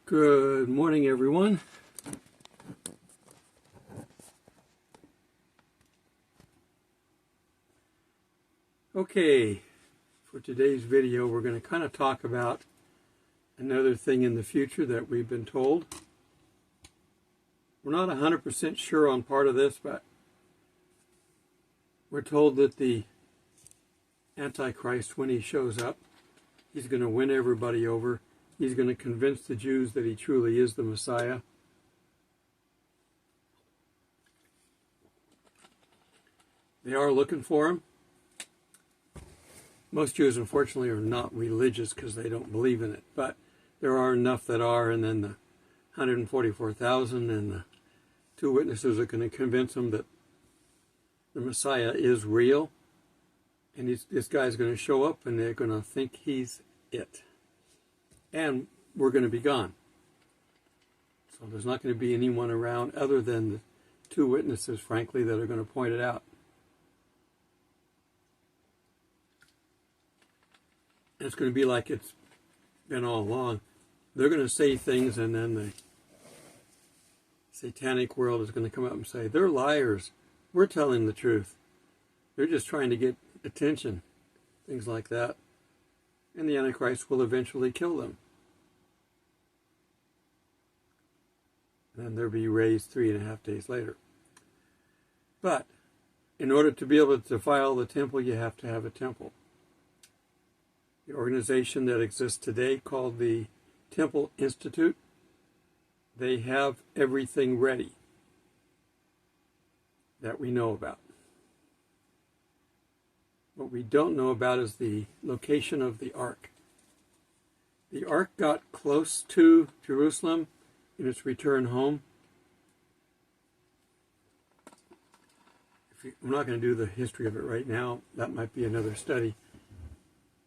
Good morning, everyone. Okay, for today's video, we're going to kind of talk about another thing in the future that we've been told. We're not 100% sure on part of this, but we're told that the Antichrist, when he shows up, he's going to win everybody over. He's going to convince the Jews that he truly is the Messiah. They are looking for him. Most Jews, unfortunately, are not religious because they don't believe in it. But there are enough that are, and then the 144,000 and the two witnesses are going to convince them that the Messiah is real. And this guy's going to show up, and they're going to think he's it. And we're going to be gone. So there's not going to be anyone around other than the two witnesses, frankly, that are going to point it out. And it's going to be like it's been all along. They're going to say things, and then the satanic world is going to come up and say, they're liars. We're telling the truth. They're just trying to get attention. Things like that. And the Antichrist will eventually kill them. And then they'll be raised 3.5 days later. But in order to be able to defile the temple, you have to have a temple. The organization that exists today, called the Temple Institute, they have everything ready that we know about. What we don't know about is the location of the ark. The ark got close to Jerusalem in its return home. I'm not going to do the history of it right now. That might be another study.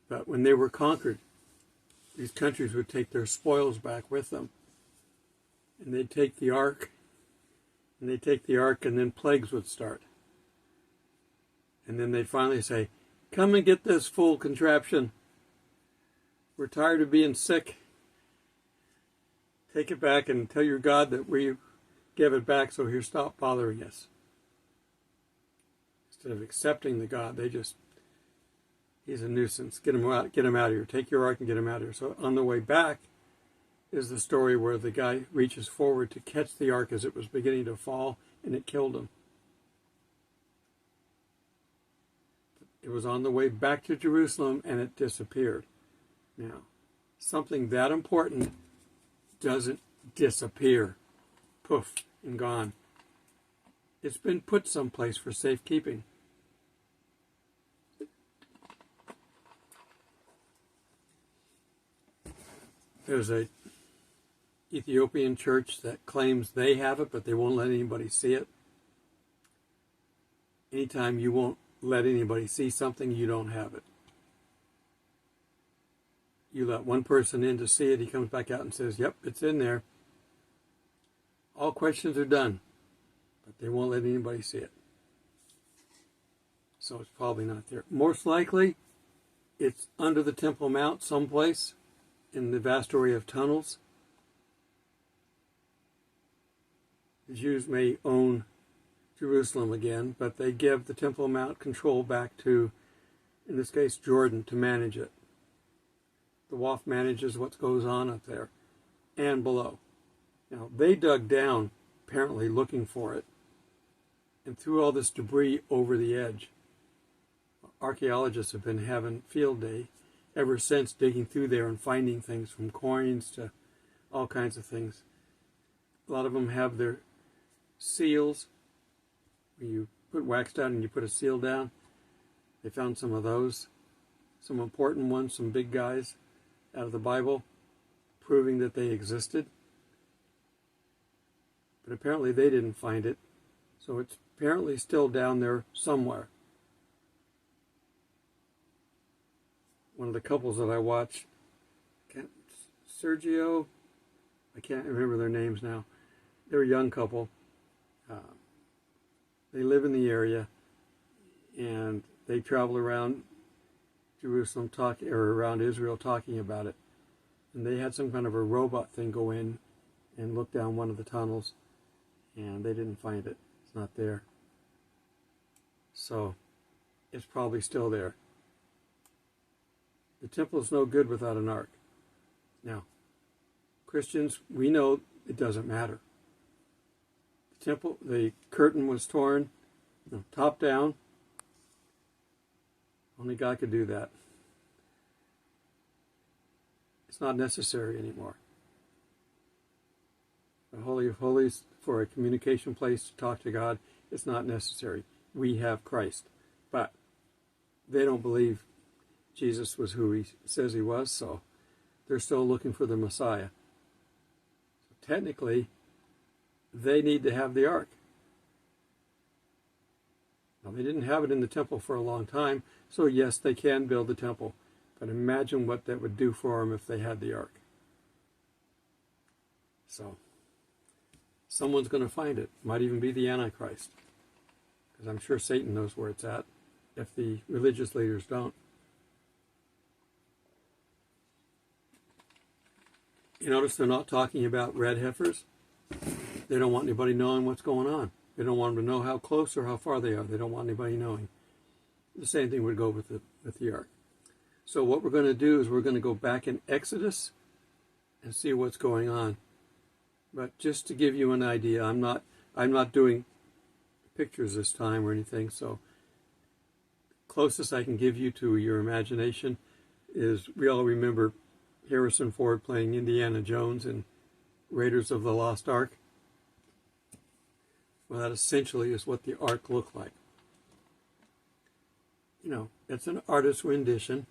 But when they were conquered, these countries would take their spoils back with them. And they'd take the ark, and then plagues would start. And then they'd finally say, come and get this fool contraption. We're tired of being sick. Take it back and tell your God that we gave it back, so he'll stop bothering us. Instead of accepting the God, they just, he's a nuisance. Get him out of here. Take your ark and get him out of here. So on the way back is the story where the guy reaches forward to catch the ark as it was beginning to fall, and it killed him. It was on the way back to Jerusalem, and it disappeared. Now, something that important doesn't disappear. Poof, and gone. It's been put someplace for safekeeping. There's a Ethiopian church that claims they have it, but they won't let anybody see it. Anytime you won't let anybody see something, you don't have it. You let one person in to see it, he comes back out and says, yep, it's in there. All questions are done, but they won't let anybody see it. So it's probably not there. Most likely, it's under the Temple Mount someplace in the vast array of tunnels. The Jews may own Jerusalem again, but they give the Temple Mount control back to, in this case, Jordan, to manage it. The WAF manages what goes on up there and below. Now, they dug down, apparently looking for it, and threw all this debris over the edge. Archaeologists have been having field day ever since, digging through there and finding things from coins to all kinds of things. A lot of them have their seals. You put wax down and you put a seal down. They found some of those. Some important ones, some big guys out of the Bible, proving that they existed. But apparently they didn't find it. So it's apparently still down there somewhere. One of the couples that I watch, Sergio, I can't remember their names now. They're a young couple. They live in the area, and they travel around Jerusalem or around Israel talking about it. And they had some kind of a robot thing go in and look down one of the tunnels, and they didn't find it. It's not there. So it's probably still there. The temple is no good without an ark. Now, Christians, we know it doesn't matter. The temple, the curtain was torn, top down. Only God could do that. It's not necessary anymore. The Holy of Holies, for a communication place to talk to God, it's not necessary. We have Christ. But they don't believe Jesus was who he says he was, so they're still looking for the Messiah. So technically, they need to have the ark. Now, they didn't have it in the temple for a long time, so yes, they can build the temple. But imagine what that would do for them if they had the ark. So, someone's going to find it. Might even be the Antichrist. Because I'm sure Satan knows where it's at, if the religious leaders don't. You notice they're not talking about red heifers? They don't want anybody knowing what's going on. They don't want them to know how close or how far they are. They don't want anybody knowing. The same thing would go with the ark. So what we're going to do is we're going to go back in Exodus and see what's going on. But just to give you an idea, I'm not doing pictures this time or anything, so closest I can give you to your imagination is, we all remember Harrison Ford playing Indiana Jones in Raiders of the Lost Ark. Well, that essentially is what the ark looked like. You know, it's an artist's rendition.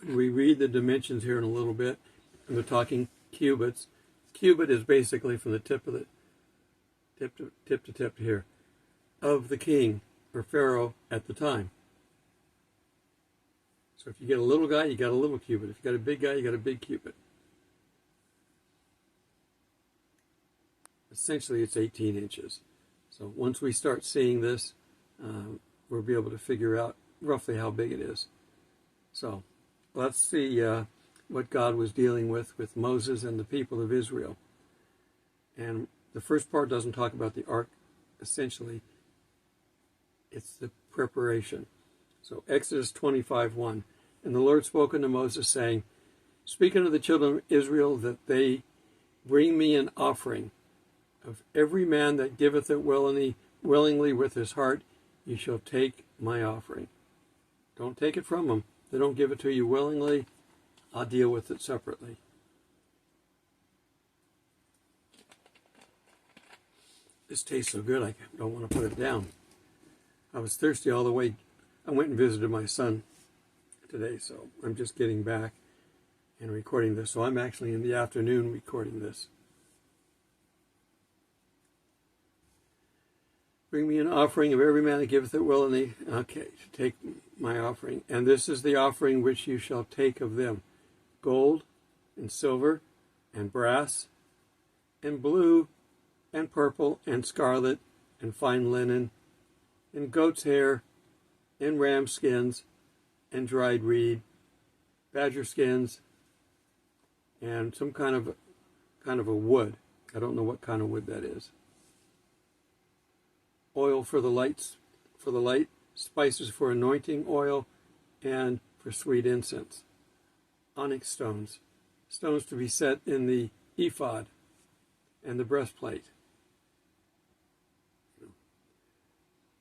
When we read the dimensions here in a little bit, and we're talking cubits. Cubit is basically from the tip to tip here, of the king or pharaoh at the time. So if you get a little guy, you got a little cubit. If you got a big guy, you got a big cubit. Essentially, it's 18 inches. So once we start seeing this, we'll be able to figure out roughly how big it is. So let's see what God was dealing with Moses and the people of Israel. And the first part doesn't talk about the ark, essentially. It's the preparation. So Exodus 25:1. And the Lord spoke unto Moses, saying, Speak unto the children of Israel, that they bring me an offering. Of every man that giveth it willingly with his heart, you shall take my offering. Don't take it from them. They don't give it to you willingly. I'll deal with it separately. This tastes so good, I don't want to put it down. I was thirsty all the way. I went and visited my son today, so I'm just getting back and recording this. So I'm actually in the afternoon recording this. Bring me an offering of every man that giveth it willingly. Okay, take my offering. And this is the offering which you shall take of them: gold and silver and brass and blue and purple and scarlet and fine linen and goat's hair and ram skins and dried reed, badger skins, and some kind of a wood. I don't know what kind of wood that is. Oil for the light, spices for anointing oil, and for sweet incense. Onyx stones, stones to be set in the ephod and the breastplate.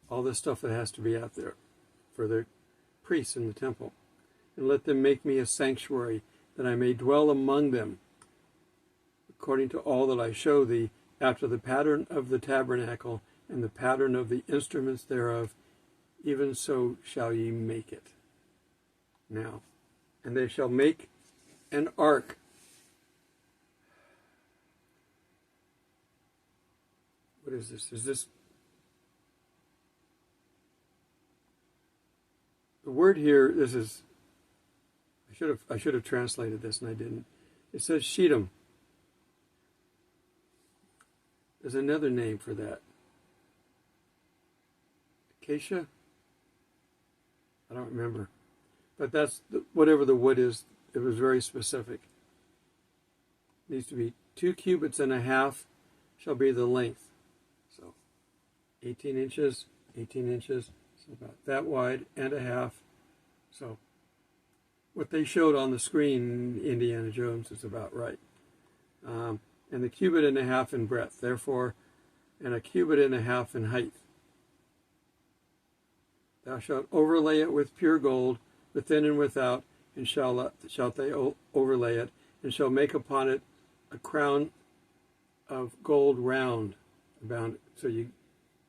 All this stuff that has to be out there for the priests in the temple. And let them make me a sanctuary, that I may dwell among them, according to all that I show thee, after the pattern of the tabernacle, and the pattern of the instruments thereof, even so shall ye make it. Now, and they shall make an ark. What is this? Is this... The word here, this is... I should have translated this and I didn't. It says Shittim. There's another name for that. Acacia? I don't remember. But that's whatever the wood is. It was very specific. It needs to be 2 cubits and a half shall be the length. So 18 inches, 18 inches, so about that wide and a half. So what they showed on the screen, Indiana Jones, is about right. And the cubit and a half in breadth, therefore, and a cubit and a half in height. Thou shalt overlay it with pure gold, within and without, and shalt they overlay it, and shall make upon it a crown of gold round about it. So you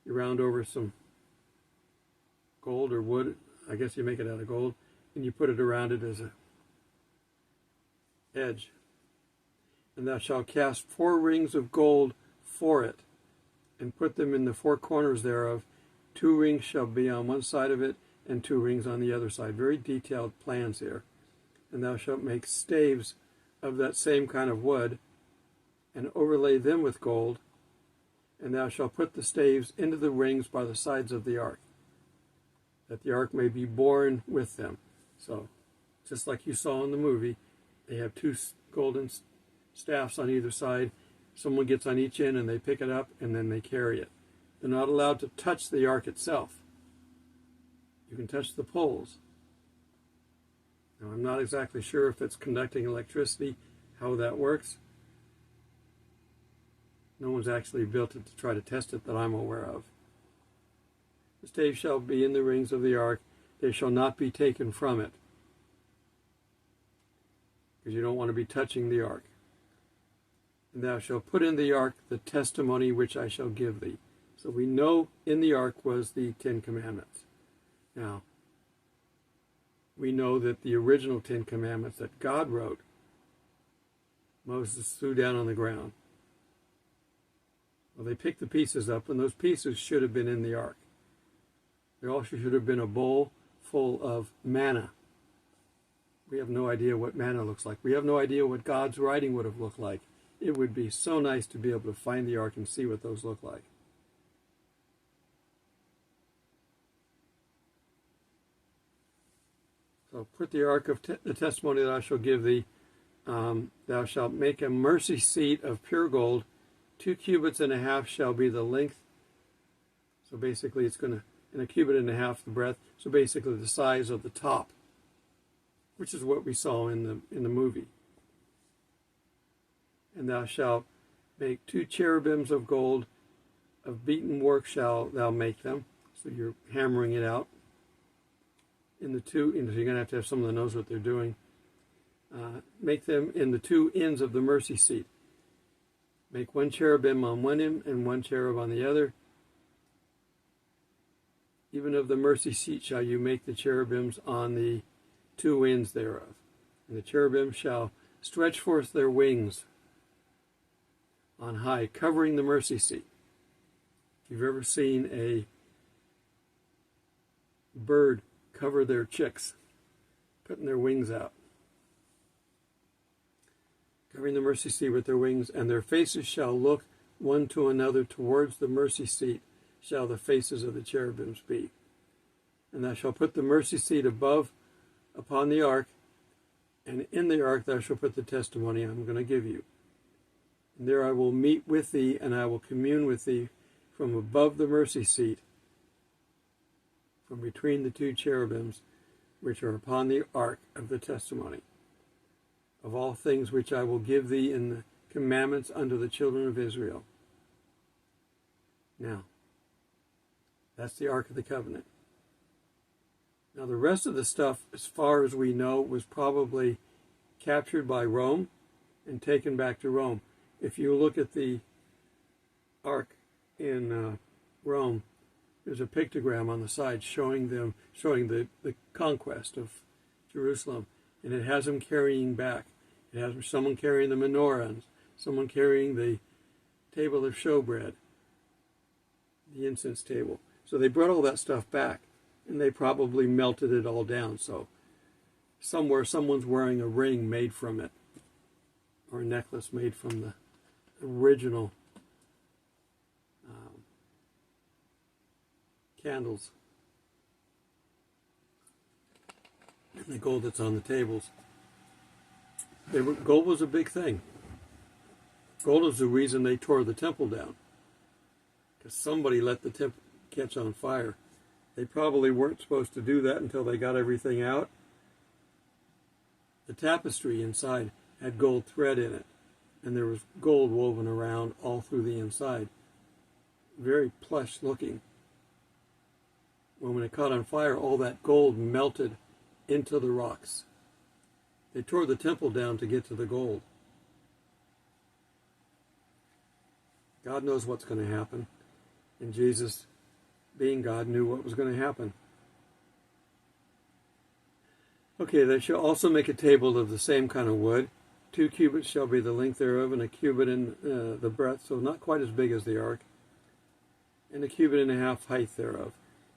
round over some gold or wood, I guess you make it out of gold, and you put it around it as a edge. And thou shalt cast 4 rings of gold for it, and put them in the 4 corners thereof. 2 rings shall be on one side of it, and 2 rings on the other side. Very detailed plans here. And thou shalt make staves of that same kind of wood, and overlay them with gold, and thou shalt put the staves into the rings by the sides of the ark, that the ark may be borne with them. So, just like you saw in the movie, they have 2 golden staffs on either side. Someone gets on each end and they pick it up and then they carry it. They're not allowed to touch the ark itself. You can touch the poles. Now, I'm not exactly sure if it's conducting electricity, how that works. No one's actually built it to try to test it that I'm aware of. The staves shall be in the rings of the ark. They shall not be taken from it, because you don't want to be touching the ark. And thou shalt put in the ark the testimony which I shall give thee. So we know in the ark was the 10 Commandments. Now, we know that the original 10 Commandments that God wrote, Moses threw down on the ground. Well, they picked the pieces up, and those pieces should have been in the ark. There also should have been a bowl full of manna. We have no idea what manna looks like. We have no idea what God's writing would have looked like. It would be so nice to be able to find the ark and see what those look like. So put the ark of the testimony that I shall give thee. Thou shalt make a mercy seat of pure gold. 2 cubits and a half shall be the length. So basically it's going to, and a cubit and a half the breadth. So basically the size of the top, which is what we saw in the movie. And thou shalt make 2 cherubims of gold, of beaten work shall thou make them. So you're hammering it out. In the 2, so you're going to have someone that knows what they're doing. Make them in the 2 ends of the mercy seat. Make 1 cherubim on one end and 1 cherub on the other. Even of the mercy seat shall you make the cherubims on the 2 ends thereof. And the cherubim shall stretch forth their wings on high, covering the mercy seat. If you've ever seen a bird cover their chicks, putting their wings out, covering the mercy seat with their wings, and their faces shall look one to another towards the mercy seat, shall the faces of the cherubims be. And thou shalt put the mercy seat above upon the ark, and in the ark thou shalt put the testimony I'm going to give you. And there I will meet with thee, and I will commune with thee from above the mercy seat, from between the 2 cherubims which are upon the ark of the testimony, of all things which I will give thee in the commandments unto the children of Israel. Now, that's the Ark of the Covenant. Now, the rest of the stuff, as far as we know, was probably captured by Rome and taken back to Rome. If you look at the Ark in Rome, there's a pictogram on the side showing the conquest of Jerusalem, and it has them carrying back. It has someone carrying the menorah, and someone carrying the table of showbread, the incense table. So they brought all that stuff back, and they probably melted it all down. So somewhere someone's wearing a ring made from it, or a necklace made from the original candles. and the gold that's on the tables. Gold was a big thing. Gold is the reason they tore the temple down, because somebody let the temple catch on fire. They probably weren't supposed to do that until they got everything out. The tapestry inside had gold thread in it, and there was gold woven around all through the inside. Very plush looking. When it caught on fire, all that gold melted into the rocks. They tore the temple down to get to the gold. God knows what's going to happen, and Jesus, being God, knew what was going to happen. Okay, they shall also make a table of the same kind of wood. 2 cubits shall be the length thereof, and a cubit in the breadth, so not quite as big as the ark, and a cubit and a half height thereof.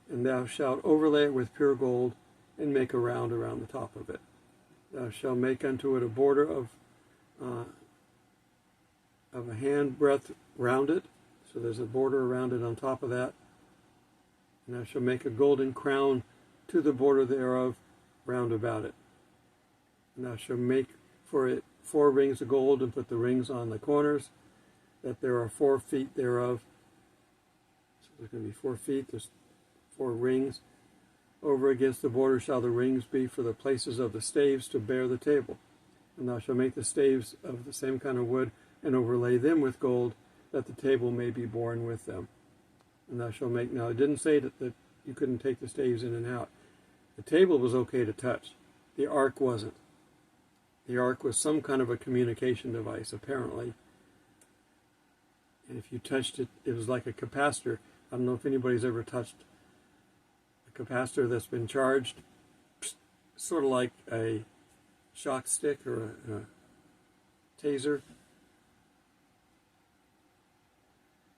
And thou shalt overlay it with pure gold, and make a round around the top of it. Thou shalt make unto it a border of a hand breadth round it, so there's a border around it on top of that. And thou shalt make a golden crown to the border thereof round about it. And thou shalt make for it 4 rings of gold, and put the rings on the corners, that there are 4 feet thereof. So there's going to be 4 feet, there's 4 rings. Over against the border shall the rings be for the places of the staves to bear the table. And thou shalt make the staves of the same kind of wood, and overlay them with gold, that the table may be borne with them. And thou shalt make, now it didn't say that you couldn't take the staves in and out. The table was okay to touch. The ark wasn't. The ark was some kind of a communication device, apparently. And if you touched it, it was like a capacitor. I don't know if anybody's ever touched a capacitor that's been charged. Sort of like a shock stick or a taser.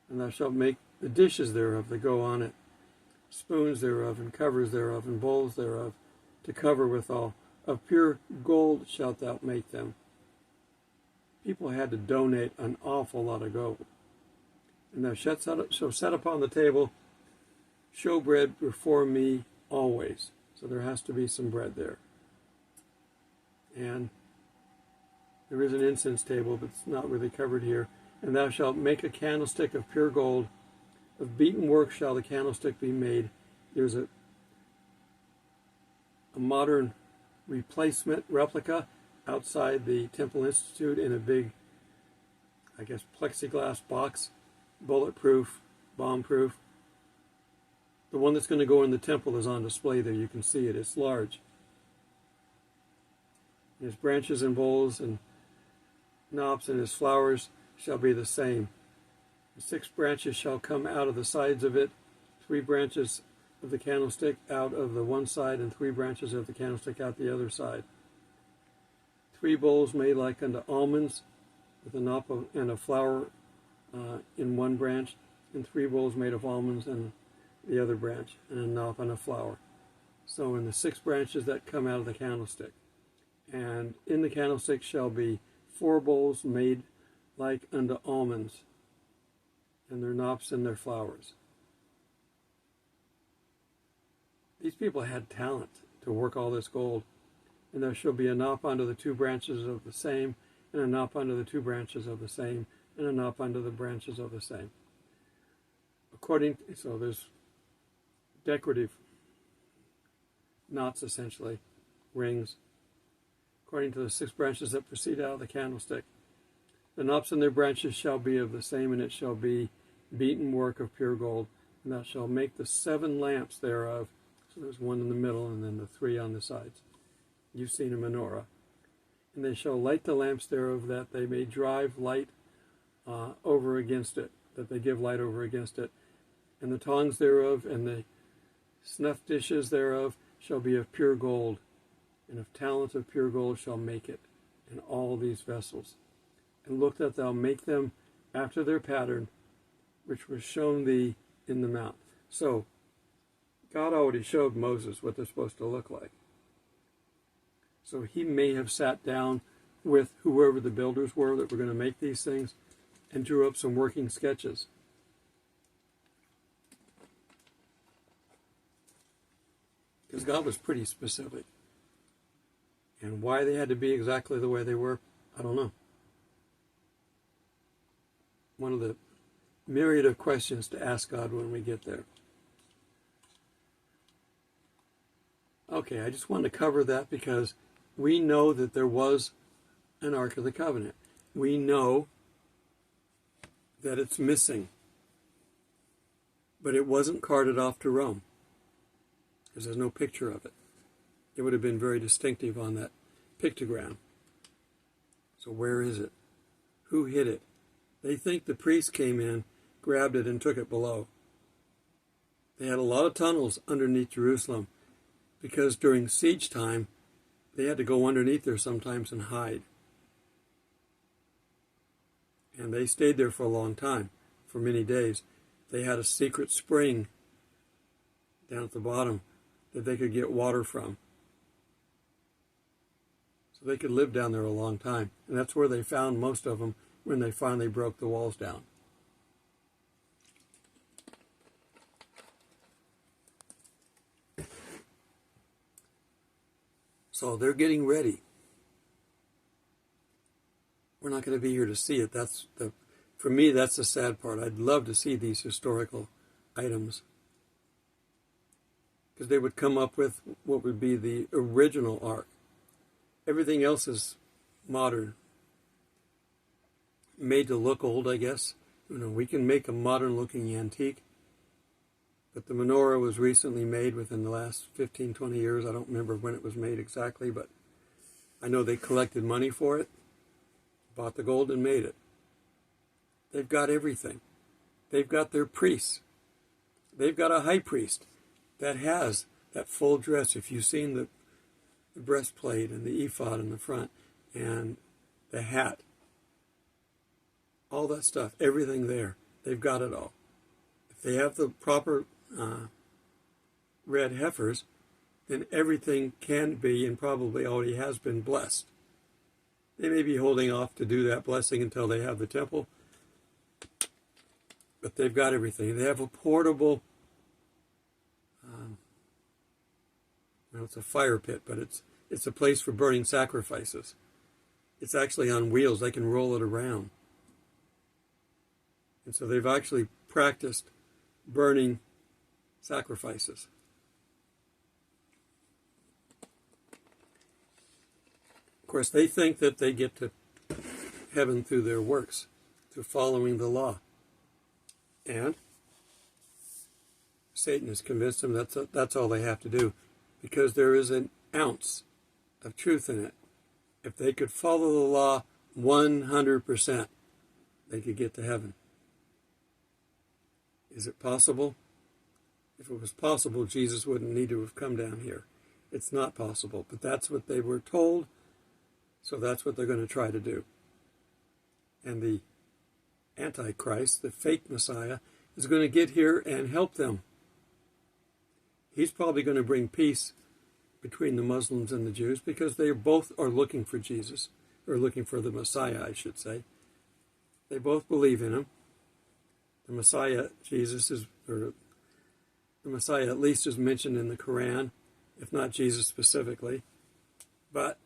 And thou shalt make the dishes thereof that go on it, spoons thereof, and covers thereof, and bowls thereof, to cover withal. Of pure gold shalt thou make them. People had to donate an awful lot of gold. And thou shalt set upon the table showbread before me always. So there has to be some bread there. And there is an incense table, but it's not really covered here. And thou shalt make a candlestick of pure gold. Of beaten work shall the candlestick be made. There's a modern replica outside the Temple Institute in a big, I guess, plexiglass box, bulletproof, bomb-proof. The one that's going to go in the temple is on display there. You can see it. It's large. His branches and bowls and knobs and his flowers shall be the same. 6 branches shall come out of the sides of it, 3 branches of the candlestick out of the one side, and 3 branches of the candlestick out the other side. 3 bowls made like unto almonds, with a knop and a flower in one branch, and 3 bowls made of almonds in the other branch, and a knop and a flower. So in the 6 branches that come out of the candlestick. And in the candlestick shall be 4 bowls made like unto almonds, and their knops and their flowers. These people had talent to work all this gold. And there shall be a knop unto the 2 branches of the same, and a knop unto the 2 branches of the same, and a knop unto the branches of the same. So there's decorative knots, essentially, rings, according to the 6 branches that proceed out of the candlestick. The knops and their branches shall be of the same, and it shall be beaten work of pure gold. And thou shalt make the 7 lamps thereof. So there's 1 in the middle, and then the 3 on the sides. You've seen a menorah. And they shall light the lamps thereof, that they may drive light over against it, that they give light over against it. And the tongs thereof, and the snuff dishes thereof, shall be of pure gold, and of talent of pure gold shall make it, in all these vessels. And look that thou make them after their pattern, which was shown thee in the mount. So, God already showed Moses what they're supposed to look like. So he may have sat down with whoever the builders were that were going to make these things and drew up some working sketches. Because God was pretty specific. And why they had to be exactly the way they were, I don't know. One of the myriad of questions to ask God when we get there. Okay, I just wanted to cover that because we know that there was an Ark of the Covenant. We know that it's missing. But it wasn't carted off to Rome, because there's no picture of it. It would have been very distinctive on that pictogram. So where is it? Who hid it? They think the priest came in, grabbed it, and took it below. They had a lot of tunnels underneath Jerusalem, because during siege time, they had to go underneath there sometimes and hide. And they stayed there for a long time, for many days. They had a secret spring down at the bottom that they could get water from. So they could live down there a long time. And that's where they found most of them when they finally broke the walls down. So they're getting ready. We're not going to be here to see it. For me, that's the sad part. I'd love to see these historical items, because they would come up with what would be the original ark. Everything else is modern, made to look old, I guess. We can make a modern-looking antique, but the menorah was recently made within the last 15, 20 years. I don't remember when it was made exactly, but I know they collected money for it, bought the gold, and made it. They've got everything. They've got their priests. They've got a high priest that has that full dress. If you've seen the breastplate and the ephod in the front and the hat, all that stuff, everything there, they've got it all. If they have the proper red heifers, then everything can be and probably already has been blessed. They may be holding off to do that blessing until they have the temple, but they've got everything. They have a portable, it's a fire pit, but it's a place for burning sacrifices. It's actually on wheels. They can roll it around. And so they've actually practiced burning sacrifices. Of course, they think that they get to heaven through their works, through following the law. And Satan has convinced them that's all they have to do, because there is an ounce of truth in it. If they could follow the law 100%, they could get to heaven. Is it possible? If it was possible, Jesus wouldn't need to have come down here. It's not possible, but that's what they were told, so that's what they're going to try to do. And the Antichrist, the fake Messiah, is going to get here and help them. He's probably going to bring peace between the Muslims and the Jews, because they both are looking for Jesus, or looking for the Messiah, I should say. They both believe in him. The Messiah, the Messiah at least is mentioned in the Quran, if not Jesus specifically. But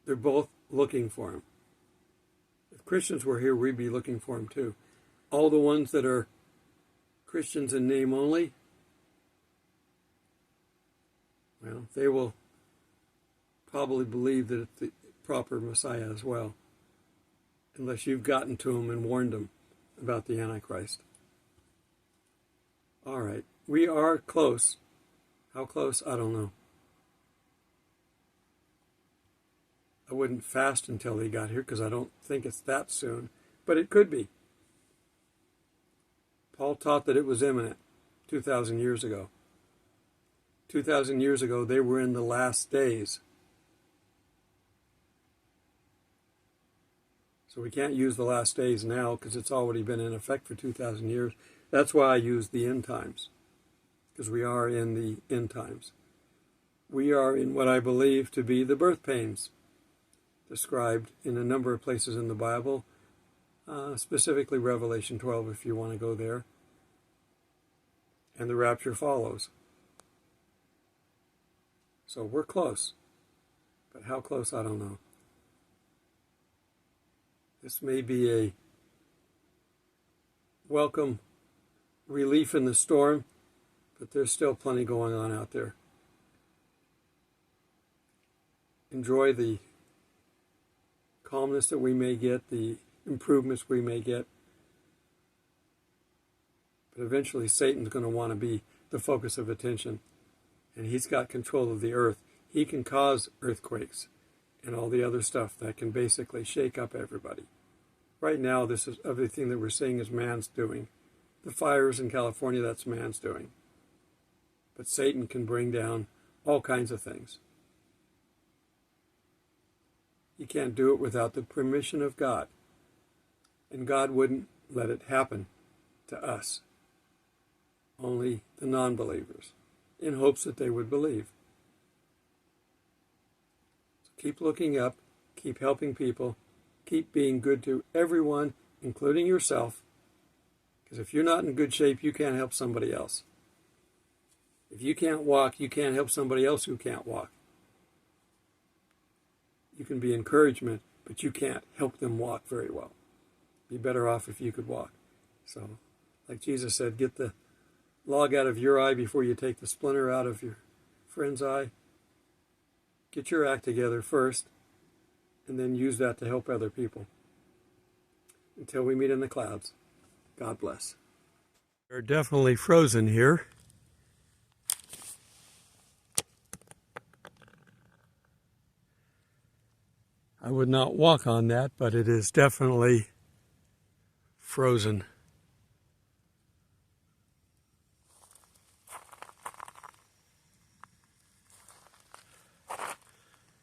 they're both looking for him. If Christians were here, we'd be looking for him too. All the ones that are Christians in name only, well, they will probably believe that it's the proper Messiah as well, unless you've gotten to them and warned them about the Antichrist. All right, we are close. How close? I don't know. I wouldn't fast until he got here, because I don't think it's that soon, but it could be. Paul taught that it was imminent 2,000 years ago. 2,000 years ago, they were in the last days. So we can't use the last days now, because it's already been in effect for 2,000 years. That's why I use the end times, because we are in the end times. We are in what I believe to be the birth pains, described in a number of places in the Bible, specifically Revelation 12, if you want to go there. And the rapture follows. So we're close. But how close, I don't know. This may be a welcome relief in the storm, but there's still plenty going on out there. Enjoy the calmness that we may get, the improvements we may get. But eventually Satan's going to want to be the focus of attention. And he's got control of the earth. He can cause earthquakes and all the other stuff that can basically shake up everybody. Right now, this is everything that we're seeing is man's doing. The fires in California, that's man's doing. But Satan can bring down all kinds of things. He can't do it without the permission of God. And God wouldn't let it happen to us. Only the non-believers, in hopes that they would believe. So keep looking up, keep helping people, keep being good to everyone, including yourself. Because if you're not in good shape, you can't help somebody else. If you can't walk, you can't help somebody else who can't walk. You can be encouragement, but you can't help them walk very well. Be better off if you could walk. So, like Jesus said, get the log out of your eye before you take the splinter out of your friend's eye. Get your act together first, and then use that to help other people. Until we meet in the clouds, God bless. We're definitely frozen here. I would not walk on that, but it is definitely frozen.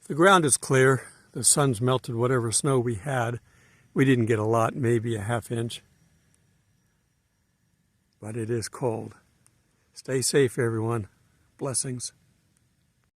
The ground is clear. The sun's melted whatever snow we had. We didn't get a lot, maybe a ½ inch. But it is cold. Stay safe, everyone. Blessings.